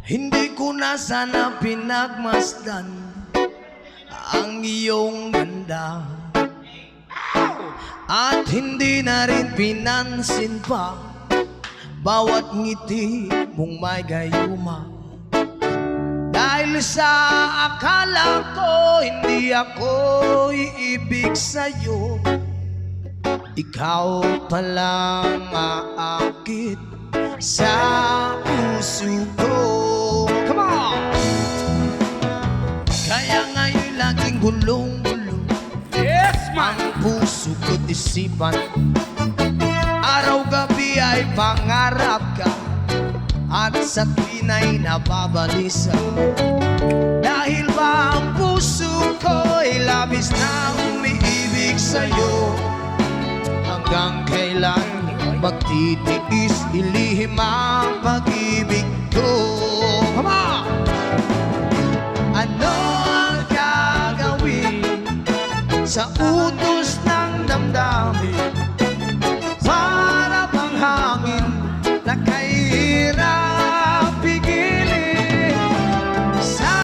Hindi ko na sana pinagmasdan ang iyong ganda, at hindi na rin pinansin pa bawat ngiti mong may gayuma. Dahil sa akala ko hindi ako iibig sa'yo, ikaw palang aakit sa puso ko. Come on! Kaya ngayon laging gulong-gulong, Yes, man! ang puso ko't isipan. Araw-gabi ay pangarap ka, at sa tuwin ay nababalisa. Dahil ba ang puso ko ay labis na umiibig sa'yo, hanggang kailan magtitiis ilihim ang pag-ibig ko. Come on! Ano ang gagawin sa utos ng damdamin? Para bang hangin na kay